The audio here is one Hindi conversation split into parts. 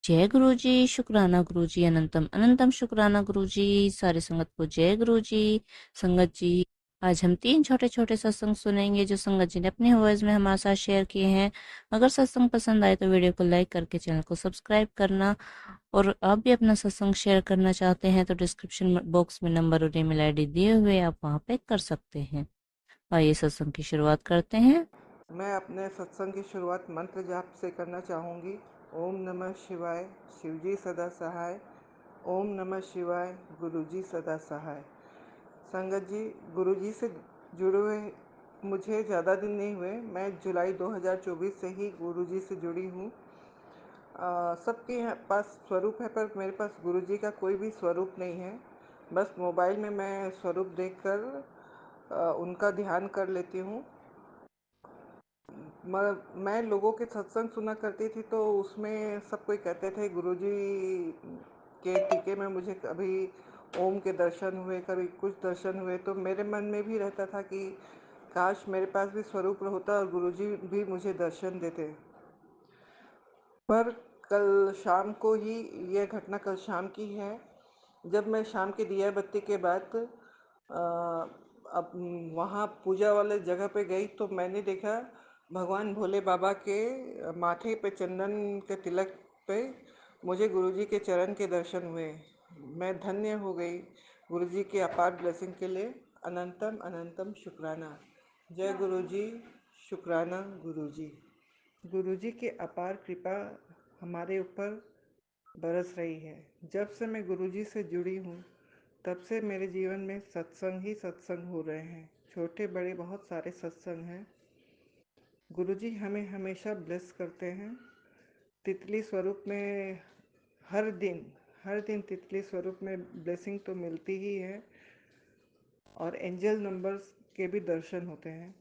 जय गुरु जी, शुक्राना गुरु जी, अनंतम अनंतम शुक्राना गुरु जी। सारी संगत को जय गुरु जी। संगत जी, आज हम 3 छोटे छोटे सत्संग सुनेंगे जो संगत जी ने अपने वॉइस में हमारे साथ शेयर किए हैं। अगर सत्संग पसंद आए तो वीडियो को लाइक करके चैनल को सब्सक्राइब करना, और आप भी अपना सत्संग शेयर करना चाहते हैं तो डिस्क्रिप्शन बॉक्स में नंबर और ईमेल आईडी दिए हुए आप वहां पे कर सकते हैं। आइए सत्संग की शुरुआत करते हैं। मैं अपने सत्संग की शुरुआत मंत्र जाप से करना चाहूँगी। ओम नमः शिवाय, शिवजी सदा सहाय। ओम नमः शिवाय, गुरुजी सदा सहाय। संगत जी, गुरुजी से जुड़े हुए मुझे ज़्यादा दिन नहीं हुए। मैं जुलाई 2024 से ही गुरुजी से जुड़ी हूँ। सबके पास स्वरूप है पर मेरे पास गुरुजी का कोई भी स्वरूप नहीं है। बस मोबाइल में मैं स्वरूप देखकर उनका ध्यान कर लेती हूँ। मैं लोगों के सत्संग सुना करती थी तो उसमें सब कोई कहते थे गुरुजी के टीके में मुझे कभी ओम के दर्शन हुए, कभी कुछ दर्शन हुए, तो मेरे मन में भी रहता था कि काश मेरे पास भी स्वरूप होता और गुरुजी भी मुझे दर्शन देते। पर कल शाम को ही, यह घटना कल शाम की है, जब मैं शाम की दिया बत्ती के बाद अ, अब वहाँ पूजा वाले जगह पे गई तो मैंने देखा भगवान भोले बाबा के माथे पे चंदन के तिलक पे मुझे गुरुजी के चरण के दर्शन हुए। मैं धन्य हो गई। गुरुजी के अपार ब्लेसिंग के लिए अनंतम अनंतम शुक्राना। जय गुरुजी, शुक्राना गुरुजी। गुरुजी की अपार कृपा हमारे ऊपर बरस रही है। जब से मैं गुरुजी से जुड़ी हूँ तब से मेरे जीवन में सत्संग ही सत्संग हो रहे हैं। छोटे बड़े बहुत सारे सत्संग हैं। गुरुजी हमें हमेशा ब्लेस करते हैं। तितली स्वरूप में हर दिन तितली स्वरूप में ब्लेसिंग तो मिलती ही है, और एंजल नंबर्स के भी दर्शन होते हैं।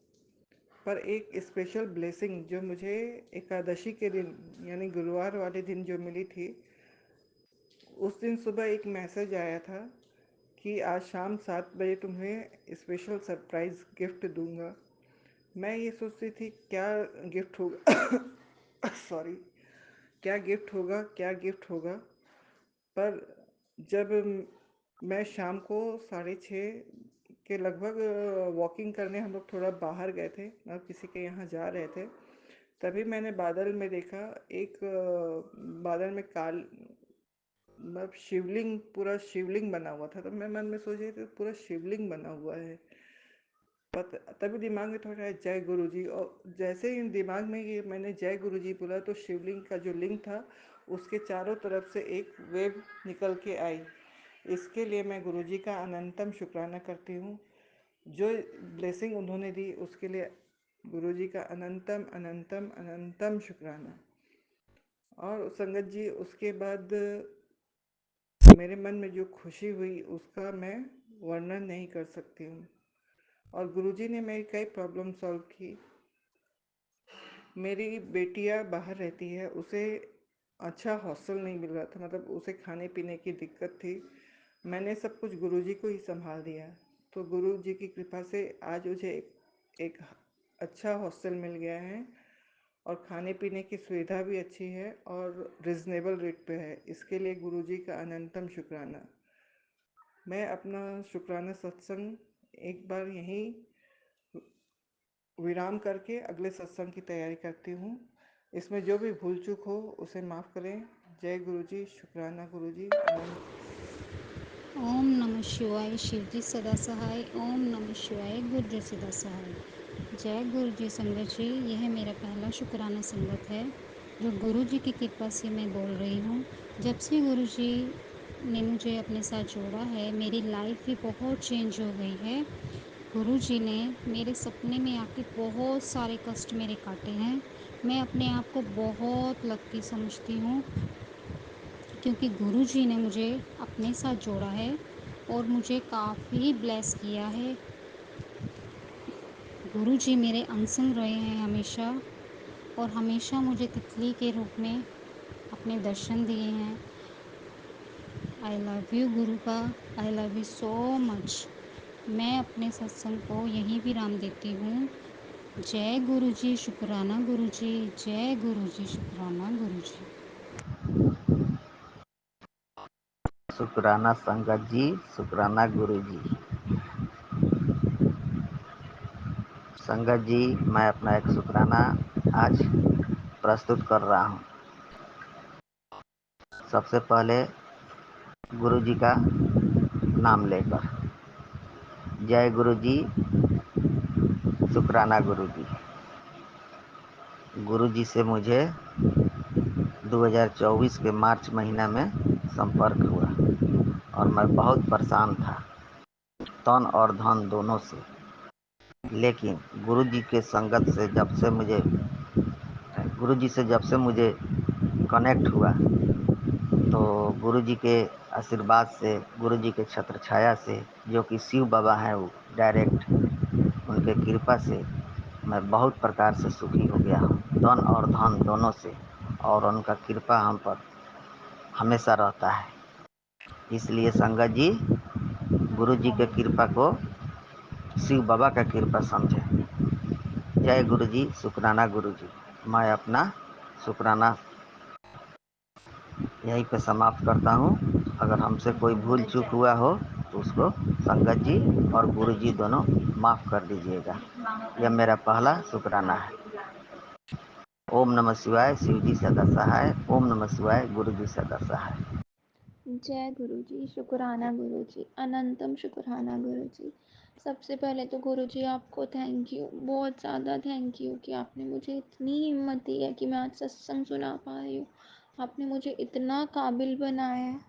पर एक स्पेशल ब्लेसिंग जो मुझे एकादशी के दिन यानी गुरुवार वाले दिन जो मिली थी, उस दिन सुबह एक मैसेज आया था कि आज शाम 7 बजे तुम्हें स्पेशल सरप्राइज़ गिफ्ट दूंगा। मैं ये सोचती थी क्या गिफ्ट होगा सॉरी, क्या गिफ्ट होगा। पर जब मैं शाम को 6:30 के लगभग वॉकिंग करने हम लोग थोड़ा बाहर गए थे, मतलब किसी के यहाँ जा रहे थे, तभी मैंने बादल में देखा एक बादल में काल मतलब शिवलिंग, पूरा शिवलिंग बना हुआ था। तो मैं मन में सोच रही थी पूरा शिवलिंग बना हुआ है। तभी दिमाग में थोड़ा आया जय गुरु जी, और जैसे ही दिमाग में ये मैंने जय गुरु जी बोला तो शिवलिंग का जो लिंग था उसके चारों तरफ से एक वेव निकल के आई। इसके लिए मैं गुरु जी का अनंतम शुक्राना करती हूँ। जो ब्लेसिंग उन्होंने दी उसके लिए गुरु जी का अनंतम अनंतम अनंतम शुक्राना। और संगत जी, उसके बाद मेरे मन में जो खुशी हुई उसका मैं वर्णन नहीं कर सकती हूँ। और गुरुजी ने मेरी कई प्रॉब्लम सॉल्व की। मेरी बेटियाँ बाहर रहती है, उसे अच्छा हॉस्टल नहीं मिल रहा था, मतलब उसे खाने पीने की दिक्कत थी। मैंने सब कुछ गुरुजी को ही संभाल दिया। तो गुरुजी की कृपा से आज मुझे एक अच्छा हॉस्टल मिल गया है, और खाने पीने की सुविधा भी अच्छी है और रिजनेबल रेट पे है। इसके लिए गुरुजी का अनंतम शुक्राना। मैं अपना शुक्राना सत्संग एक बार यहीं विराम करके अगले सत्संग की तैयारी करती हूँ। इसमें जो भी भूल चूक हो उसे माफ़ करें। जय गुरु जी, शुक्राना गुरु जी। ओम नमः शिवाय, शिवजी सदा सहाय। ओम नमः शिवाय, गुरुजी सदा सहाय। जय गुरु जी। संगत जी, यह मेरा पहला शुक्राना संगत है जो गुरु जी की कृपा से मैं बोल रही हूँ। जब से गुरु जी ने मुझे अपने साथ जोड़ा है मेरी लाइफ भी बहुत चेंज हो गई है। गुरु जी ने मेरे सपने में आके बहुत सारे कष्ट मेरे काटे हैं। मैं अपने आप को बहुत लकी समझती हूँ क्योंकि गुरु जी ने मुझे अपने साथ जोड़ा है और मुझे काफ़ी ब्लेस किया है। गुरु जी मेरे अनसंग रहे हैं हमेशा, और हमेशा मुझे तितली के रूप में अपने दर्शन दिए हैं। आई लव यू गुरु का, I love you so much. मैं अपने सत्संग को यहीं विराम देती हूँ। जय गुरु जी, शुक्राना गुरु जी। जय गुरु जी, शुक्राना गुरु जी। शुक्राना संगत जी, शुक्राना गुरु जी। संगत जी, मैं अपना एक शुक्राना आज प्रस्तुत कर रहा हूँ। सबसे पहले गुरु जी का नाम लेकर, जय गुरु जी, शुक्राना गुरु जी। गुरु जी से मुझे 2024 के मार्च महीना में संपर्क हुआ और मैं बहुत परेशान था, तन और धन दोनों से। लेकिन गुरु जी के संगत से जब से मुझे कनेक्ट हुआ, तो गुरु जी के आशीर्वाद से, गुरु जी के छत्र छाया से, जो कि शिव बाबा हैं, वो डायरेक्ट उनके कृपा से मैं बहुत प्रकार से सुखी हो गया हूँ, तन और धन दोनों से। और उनका कृपा हम पर हमेशा रहता है। इसलिए संगत जी, गुरु जी के कृपा को शिव बाबा का कृपा समझे। जय गुरु जी, शुक्राना गुरु जी। मैं अपना शुक्राना यहीं पे समाप्त करता हूँ। अगर हमसे कोई भूल चूक हुआ हो तो उसको संगत जी और गुरु जी दोनों माफ़ कर दीजिएगा। यह मेरा पहला शुक्राना है। ओम नमः शिवाय, शिव जी सदा सहाय। ओम नमः शिवाय, गुरु जी सदा सहाय। जय गुरु जी, शुक्राना गुरु जी, अनंतम शुक्राना गुरु जी। सबसे पहले तो गुरु जी आपको थैंक यू, बहुत ज़्यादा थैंक यू कि आपने मुझे इतनी हिम्मत दी है कि मैं आज सत्संग सुना पा रही हूँ। आपने मुझे इतना काबिल बनाया है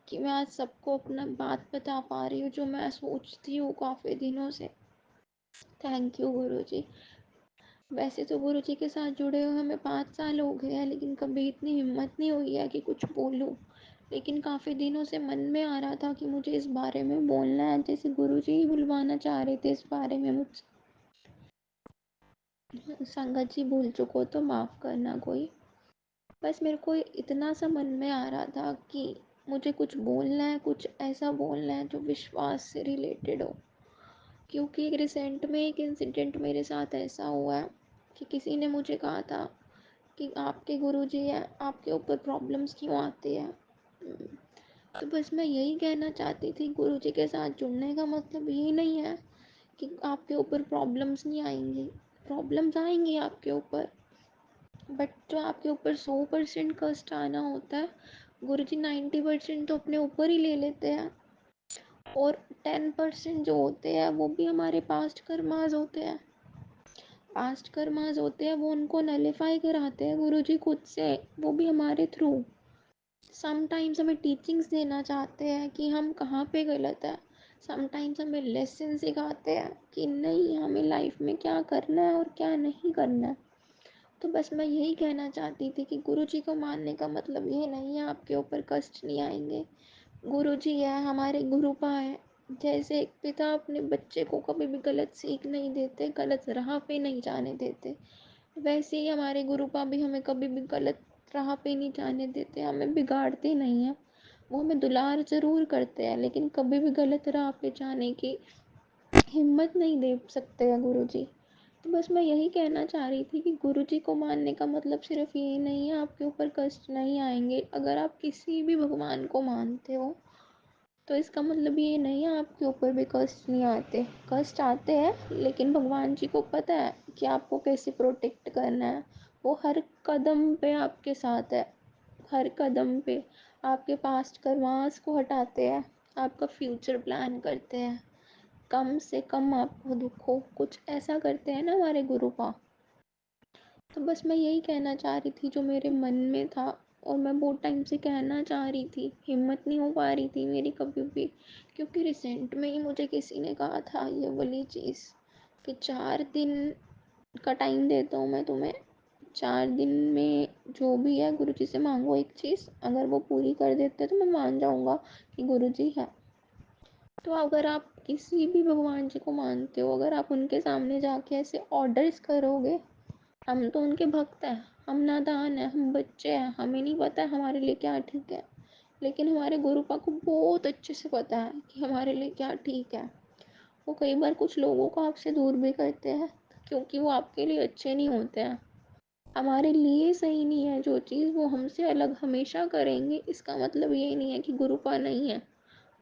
कि मैं आज सबको अपना बात बता पा रही हूँ जो मैं सोचती हूँ काफ़ी दिनों से। थैंक यू गुरु जी। वैसे तो गुरु जी के साथ जुड़े हुए हमें 5 साल हो गए हैं, लेकिन कभी इतनी हिम्मत नहीं हुई है कि कुछ बोलूं। लेकिन काफ़ी दिनों से मन में आ रहा था कि मुझे इस बारे में बोलना है, जैसे गुरु जी ही बुलवाना चाह रहे थे इस बारे में मुझसे। संगत जी भूल चुको तो माफ़ करना कोई। बस मेरे को इतना सा मन में आ रहा था कि मुझे कुछ बोलना है, कुछ ऐसा बोलना है जो विश्वास से रिलेटेड हो। क्योंकि एक रिसेंट में एक इंसिडेंट मेरे साथ ऐसा हुआ है कि किसी ने मुझे कहा था कि आपके गुरुजी हैं, आपके ऊपर प्रॉब्लम्स क्यों आती है। तो बस मैं यही कहना चाहती थी, गुरुजी के साथ जुड़ने का मतलब ये नहीं है कि आपके ऊपर प्रॉब्लम्स नहीं आएंगी। प्रॉब्लम्स आएंगी आपके ऊपर, बट जो आपके ऊपर 100% कष्ट आना होता है, गुरुजी 90% तो अपने ऊपर ही ले लेते हैं। और 10% जो होते हैं वो भी हमारे पास्ट कर्मास होते हैं। पास्ट कर्मास होते हैं, वो उनको नलीफाई कराते हैं गुरुजी खुद से, वो भी हमारे थ्रू। समटाइम्स हमें टीचिंग्स देना चाहते हैं कि हम कहाँ पे गलत है। समटाइम्स हमें लेसन सिखाते हैं कि नहीं, हमें लाइफ में क्या करना है और क्या नहीं करना है। तो बस मैं यही कहना चाहती थी कि गुरुजी को मानने का मतलब ये नहीं है आपके ऊपर कष्ट नहीं आएंगे। गुरुजी है, हमारे गुरुपा है। जैसे एक पिता अपने बच्चे को कभी भी गलत सीख नहीं देते, गलत राह पे नहीं जाने देते, वैसे ही हमारे गुरुपा भी हमें कभी भी गलत राह पे नहीं जाने देते, हमें बिगाड़ते नहीं हैं। वो हमें दुलार ज़रूर करते हैं, लेकिन कभी भी गलत राह पे जाने की हिम्मत नहीं दे सकते हैं गुरुजी। तो बस मैं यही कहना चाह रही थी कि गुरुजी को मानने का मतलब सिर्फ ये नहीं है आपके ऊपर कष्ट नहीं आएंगे। अगर आप किसी भी भगवान को मानते हो तो इसका मतलब ये नहीं है आपके ऊपर भी कष्ट नहीं आते। कष्ट आते हैं, लेकिन भगवान जी को पता है कि आपको कैसे प्रोटेक्ट करना है। वो हर कदम पे आपके साथ है, हर कदम पे आपके पास्ट कर्मास को हटाते हैं, आपका फ्यूचर प्लान करते हैं, कम से कम आपको दुख हो, कुछ ऐसा करते हैं ना हमारे गुरुपा। तो बस मैं यही कहना चाह रही थी जो मेरे मन में था, और मैं बहुत टाइम से कहना चाह रही थी, हिम्मत नहीं हो पा रही थी मेरी कभी भी। क्योंकि रिसेंट में ही मुझे किसी ने कहा था ये वाली चीज़ कि 4 दिन का टाइम देता हूँ मैं तुम्हें, 4 दिन में जो भी है गुरुजी से मांगो एक चीज़, अगर वो पूरी कर देते तो मैं मान जाऊँगा कि गुरुजी है। तो अगर आप किसी भी भगवान जी को मानते हो, अगर आप उनके सामने जाके ऐसे ऑर्डर्स करोगे, हम तो उनके भक्त हैं, हम नादान हैं, हम बच्चे हैं, हमें नहीं पता है हमारे लिए क्या ठीक है। लेकिन हमारे गुरुपा को बहुत अच्छे से पता है कि हमारे लिए क्या ठीक है। वो कई बार कुछ लोगों को आपसे दूर भी करते हैं, क्योंकि वो आपके लिए अच्छे नहीं होते हैं। हमारे लिए सही नहीं है जो चीज़, वो हमसे अलग हमेशा करेंगे। इसका मतलब ये नहीं है कि गुरुपा नहीं है,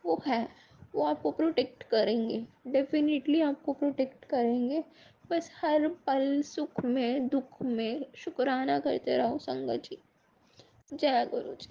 वो है। वो आपको प्रोटेक्ट करेंगे, डेफिनेटली आपको प्रोटेक्ट करेंगे। बस हर पल सुख में दुख में शुक्राना करते रहो संगत जी। जय गुरु जी।